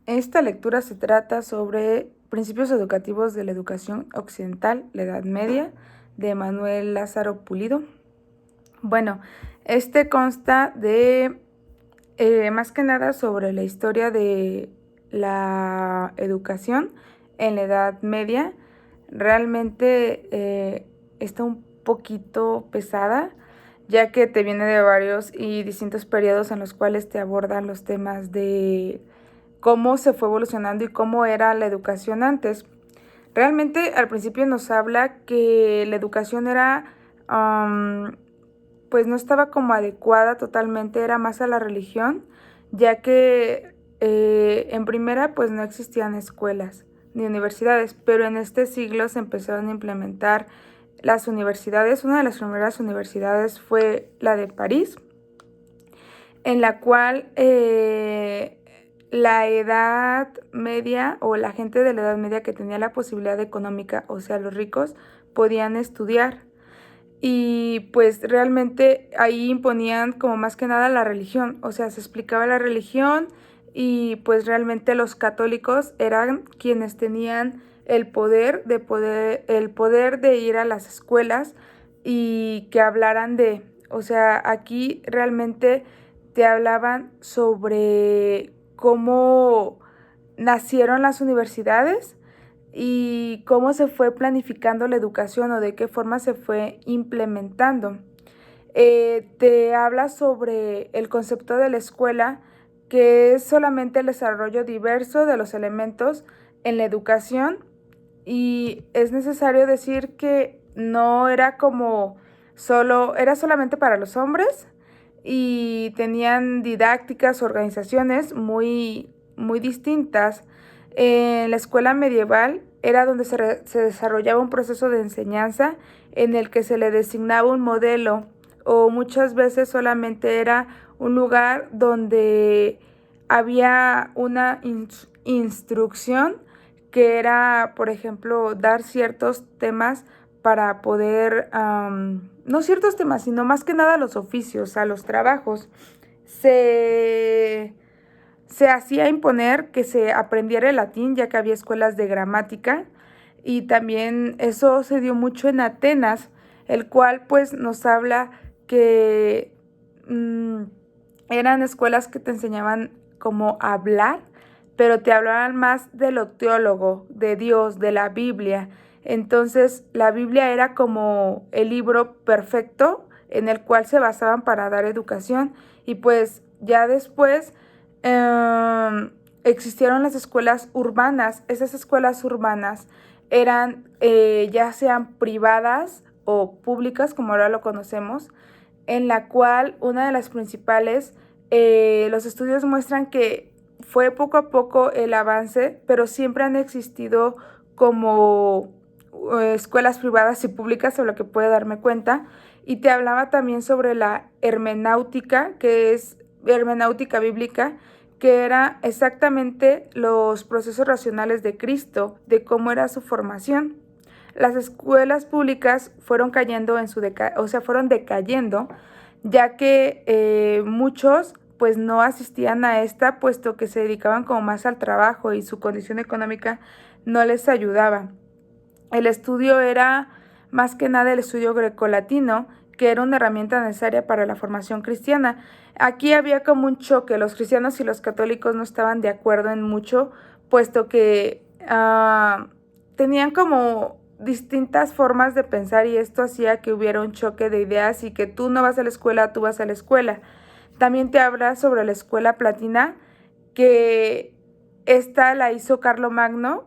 Esta lectura se trata sobre principios educativos de la educación occidental, la Edad Media, de Manuel Lázaro Pulido. Bueno, este consta de más que nada sobre la historia de la educación en la Edad Media. Realmente está un poquito pesada, ya que te viene de varios y distintos periodos en los cuales te abordan los temas de cómo se fue evolucionando y cómo era la educación antes. Realmente al principio nos habla que la educación era, pues no estaba como adecuada totalmente, era más a la religión, ya que en primera pues no existían escuelas ni universidades, pero en este siglo se empezaron a implementar las universidades. Una de las primeras universidades fue la de París, en la cual la edad media o la gente de la edad media que tenía la posibilidad económica, o sea, los ricos, podían estudiar. Y pues realmente ahí imponían como más que nada la religión, o sea, se explicaba la religión y pues realmente los católicos eran quienes tenían el poder de ir a las escuelas y que hablaran de, o sea, aquí realmente te hablaban sobre cómo nacieron las universidades y cómo se fue planificando la educación o de qué forma se fue implementando. Te habla sobre el concepto de la escuela, que es solamente el desarrollo diverso de los elementos en la educación, y es necesario decir que no era como era solamente para los hombres y tenían didácticas, organizaciones muy distintas. En la escuela medieval era donde se desarrollaba un proceso de enseñanza en el que se le designaba un modelo, o muchas veces solamente era un lugar donde había una instrucción que era, por ejemplo, dar ciertos temas para poder, no ciertos temas, sino más que nada los oficios, a los trabajos. Se, se hacía imponer que se aprendiera el latín, ya que había escuelas de gramática, y también eso se dio mucho en Atenas, el cual pues nos habla que eran escuelas que te enseñaban cómo hablar, pero te hablaban más de lo teólogo, de Dios, de la Biblia. Entonces la Biblia era como el libro perfecto en el cual se basaban para dar educación, y pues ya después existieron las escuelas urbanas. Esas escuelas urbanas eran ya sean privadas o públicas, como ahora lo conocemos, en la cual una de las principales, los estudios muestran que fue poco a poco el avance, pero siempre han existido como escuelas privadas y públicas, a lo que puedo darme cuenta. Y te hablaba también sobre la hermenáutica, que es hermenáutica bíblica, que era exactamente los procesos racionales de Cristo, de cómo era su formación. Las escuelas públicas fueron cayendo fueron decayendo, ya que muchos pues no asistían a esta, puesto que se dedicaban como más al trabajo y su condición económica no les ayudaba. El estudio era más que nada el estudio grecolatino, que era una herramienta necesaria para la formación cristiana. Aquí había como un choque, los cristianos y los católicos no estaban de acuerdo en mucho, puesto que tenían como distintas formas de pensar, y esto hacía que hubiera un choque de ideas y que tú no vas a la escuela, tú vas a la escuela. También te habla sobre la escuela platina, que esta la hizo Carlomagno,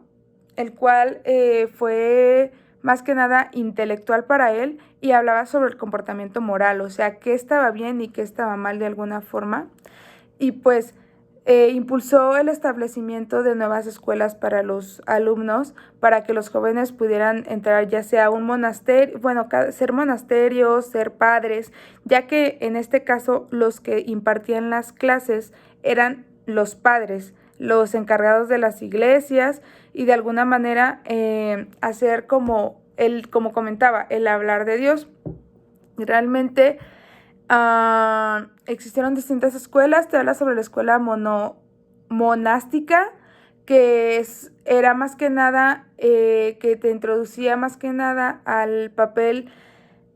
el cual fue más que nada intelectual para él, y hablaba sobre el comportamiento moral, o sea, qué estaba bien y qué estaba mal de alguna forma. Y pues impulsó el establecimiento de nuevas escuelas para los alumnos, para que los jóvenes pudieran entrar ya sea a un monasterio, bueno, ser monasterios, ser padres, ya que en este caso los que impartían las clases eran los padres, los encargados de las iglesias, y de alguna manera hacer como comentaba, el hablar de Dios. Realmente existieron distintas escuelas. Te habla sobre la escuela monástica, era más que nada, que te introducía más que nada al papel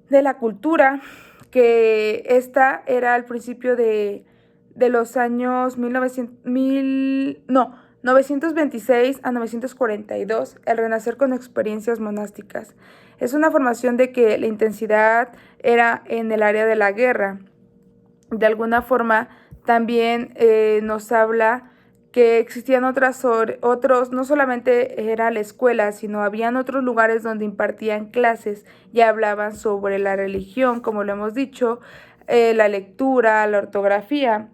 de la cultura, que esta era al principio de los años 926 a 942, el renacer con experiencias monásticas. Es una formación de que la intensidad era en el área de la guerra. De alguna forma también nos habla que existían otros, no solamente era la escuela, sino habían otros lugares donde impartían clases y hablaban sobre la religión, como lo hemos dicho, la lectura, la ortografía.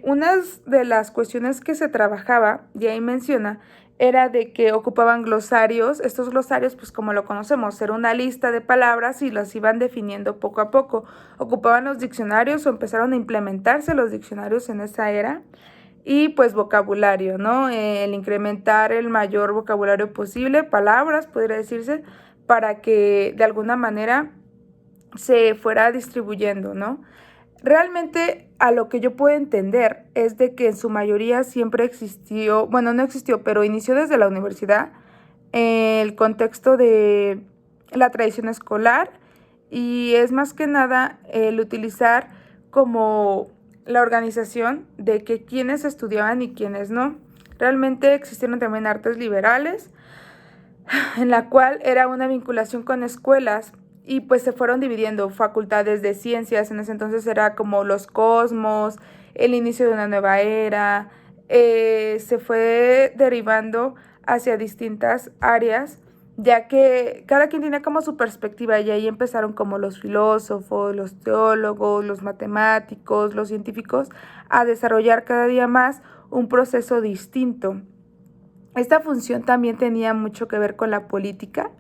Una de las cuestiones que se trabajaba, y ahí menciona, era de que ocupaban glosarios. Estos glosarios, pues como lo conocemos, era una lista de palabras y las iban definiendo poco a poco. Ocupaban los diccionarios o empezaron a implementarse los diccionarios en esa era. Y pues vocabulario, ¿no? El incrementar el mayor vocabulario posible, palabras, podría decirse, para que de alguna manera se fuera distribuyendo, ¿no? Realmente a lo que yo puedo entender es de que en su mayoría siempre existió, bueno, no existió, pero inició desde la universidad, el contexto de la tradición escolar, y es más que nada el utilizar como la organización de que quienes estudiaban y quienes no. Realmente existieron también artes liberales, en la cual era una vinculación con escuelas, y pues se fueron dividiendo facultades de ciencias. En ese entonces era como los cosmos, el inicio de una nueva era. Se fue derivando hacia distintas áreas, ya que cada quien tenía como su perspectiva, y ahí empezaron como los filósofos, los teólogos, los matemáticos, los científicos a desarrollar cada día más un proceso distinto. Esta función también tenía mucho que ver con la política,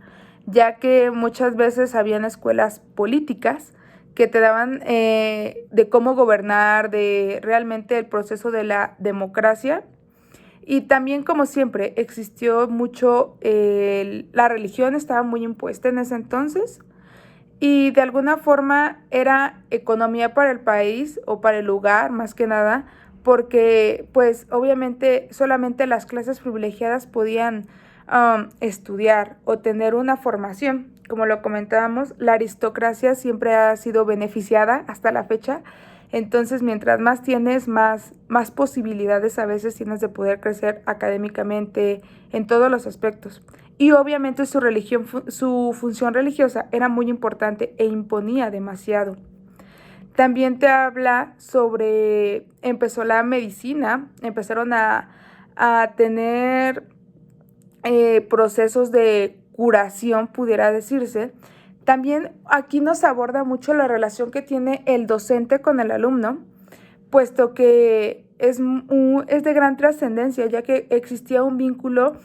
ya que muchas veces habían escuelas políticas que te daban de cómo gobernar, de realmente el proceso de la democracia. Y también, como siempre, existió mucho, la religión estaba muy impuesta en ese entonces, y de alguna forma era economía para el país o para el lugar, más que nada, porque pues obviamente solamente las clases privilegiadas podían estudiar o tener una formación. Como lo comentábamos, la aristocracia siempre ha sido beneficiada hasta la fecha. Entonces, mientras más tienes, más posibilidades a veces tienes de poder crecer académicamente en todos los aspectos. Y obviamente su función religiosa era muy importante e imponía demasiado. También te habla sobre, empezó la medicina, empezaron a tener procesos de curación, pudiera decirse. También aquí nos aborda mucho la relación que tiene el docente con el alumno, puesto que es de gran trascendencia, ya que existía un vínculo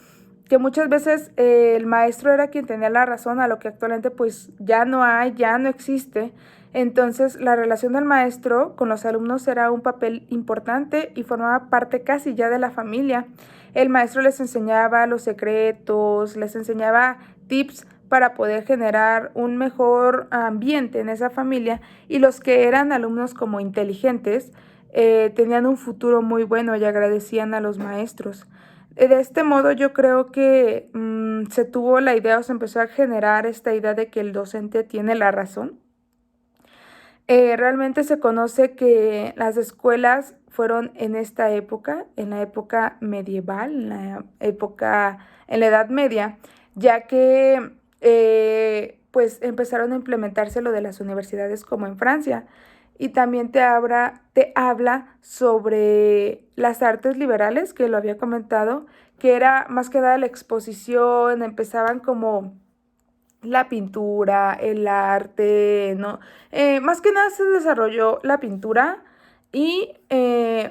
que muchas veces el maestro era quien tenía la razón, a lo que actualmente pues ya no hay, ya no existe. Entonces la relación del maestro con los alumnos era un papel importante y formaba parte casi ya de la familia. El maestro les enseñaba los secretos, les enseñaba tips para poder generar un mejor ambiente en esa familia, y los que eran alumnos como inteligentes tenían un futuro muy bueno y agradecían a los maestros. De este modo yo creo que se tuvo la idea, o se empezó a generar esta idea de que el docente tiene la razón. Realmente se conoce que las escuelas fueron en esta época, en la época medieval, en la Edad Media, ya que pues empezaron a implementarse lo de las universidades como en Francia. Y también te habla sobre las artes liberales, que lo había comentado, que era más que nada la exposición. Empezaban como la pintura, el arte, ¿no? Más que nada se desarrolló la pintura, y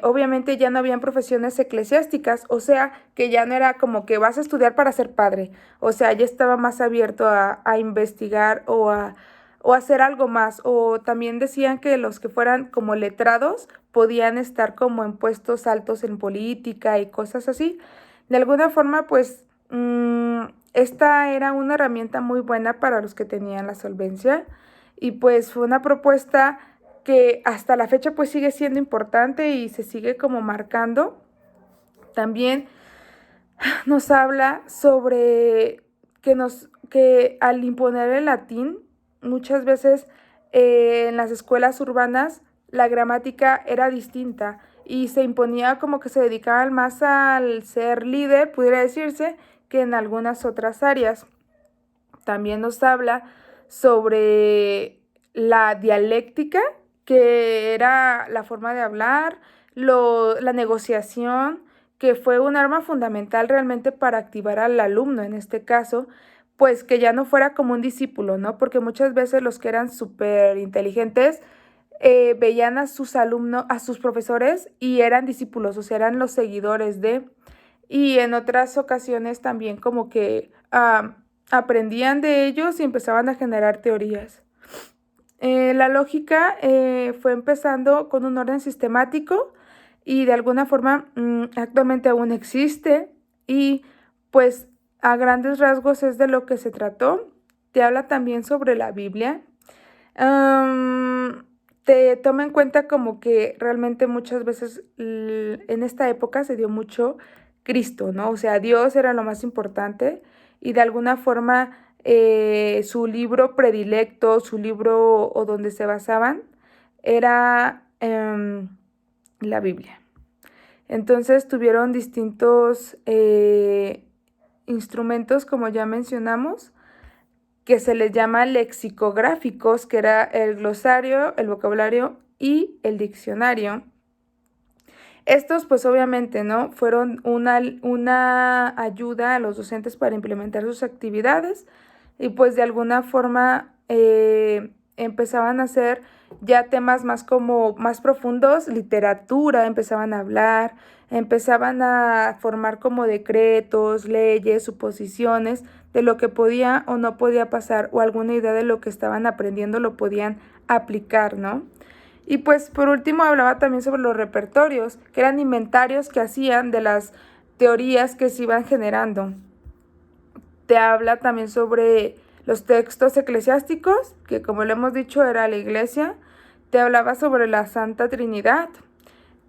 obviamente ya no habían profesiones eclesiásticas, o sea, que ya no era como que vas a estudiar para ser padre, o sea, ya estaba más abierto a investigar o a hacer algo más. O también decían que los que fueran como letrados podían estar como en puestos altos en política y cosas así. De alguna forma, pues esta era una herramienta muy buena para los que tenían la solvencia, y pues fue una propuesta que hasta la fecha pues sigue siendo importante y se sigue como marcando. También nos habla sobre que al imponer el latín, muchas veces en las escuelas urbanas la gramática era distinta y se imponía como que se dedicaban más al ser líder, pudiera decirse, que en algunas otras áreas. También nos habla sobre la dialéctica, que era la forma de hablar, la negociación, que fue un arma fundamental realmente para activar al alumno en este caso, pues que ya no fuera como un discípulo, ¿no? Porque muchas veces los que eran súper inteligentes veían a sus alumnos, a sus profesores y eran discípulos, o sea, eran los seguidores de, y en otras ocasiones también como que aprendían de ellos y empezaban a generar teorías. La lógica fue empezando con un orden sistemático y de alguna forma actualmente aún existe y pues a grandes rasgos es de lo que se trató. Te habla también sobre la Biblia. Te toma en cuenta como que realmente muchas veces en esta época se dio mucho Cristo, ¿no? O sea, Dios era lo más importante y de alguna forma su libro predilecto, su libro o donde se basaban era la Biblia. Entonces tuvieron distintos instrumentos, como ya mencionamos, que se les llama lexicográficos, que era el glosario, el vocabulario y el diccionario. Estos, pues obviamente, ¿no? Fueron una ayuda a los docentes para implementar sus actividades y pues de alguna forma empezaban a hacer ya temas más profundos, literatura, empezaban a hablar, empezaban a formar como decretos, leyes, suposiciones de lo que podía o no podía pasar o alguna idea de lo que estaban aprendiendo lo podían aplicar, ¿no? Y pues por último hablaba también sobre los repertorios, que eran inventarios que hacían de las teorías que se iban generando. Te habla también sobre los textos eclesiásticos, que como lo hemos dicho era la iglesia. Te hablaba sobre la Santa Trinidad.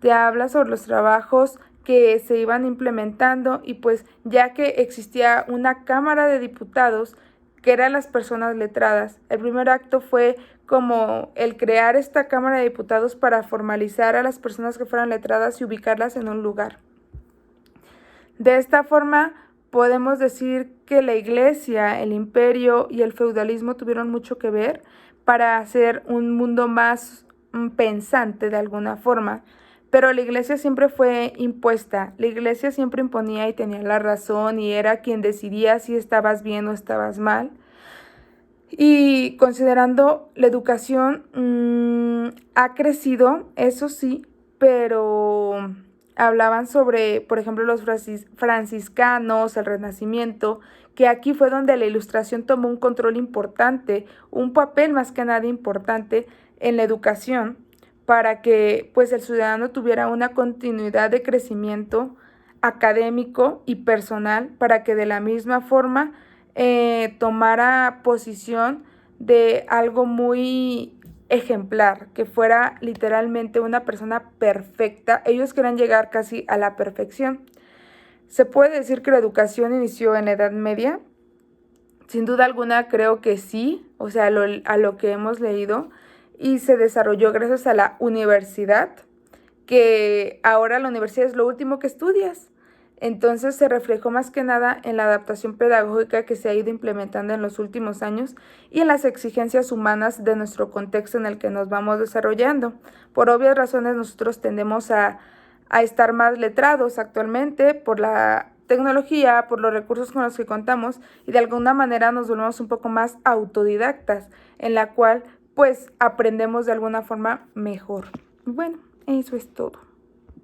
Te habla sobre los trabajos que se iban implementando y pues ya que existía una Cámara de Diputados que eran las personas letradas. El primer acto fue como el crear esta Cámara de Diputados para formalizar a las personas que fueran letradas y ubicarlas en un lugar. De esta forma podemos decir que la iglesia, el imperio y el feudalismo tuvieron mucho que ver para hacer un mundo más pensante de alguna forma. Pero la iglesia siempre fue impuesta, la iglesia siempre imponía y tenía la razón y era quien decidía si estabas bien o estabas mal. Y considerando la educación, ha crecido, eso sí, pero hablaban sobre, por ejemplo, los franciscanos, el Renacimiento, que aquí fue donde la Ilustración tomó un control importante, un papel más que nada importante en la educación, para que pues el ciudadano tuviera una continuidad de crecimiento académico y personal, para que de la misma forma tomara posición de algo muy ejemplar, que fuera literalmente una persona perfecta. Ellos querían llegar casi a la perfección. ¿Se puede decir que la educación inició en la Edad Media? Sin duda alguna creo que sí, o sea, a lo que hemos leído, y se desarrolló gracias a la universidad, que ahora la universidad es lo último que estudias. Entonces se reflejó más que nada en la adaptación pedagógica que se ha ido implementando en los últimos años y en las exigencias humanas de nuestro contexto en el que nos vamos desarrollando. Por obvias razones nosotros tendemos a estar más letrados actualmente por la tecnología, por los recursos con los que contamos y de alguna manera nos volvemos un poco más autodidactas, en la cual pues aprendemos de alguna forma mejor. Bueno, eso es todo.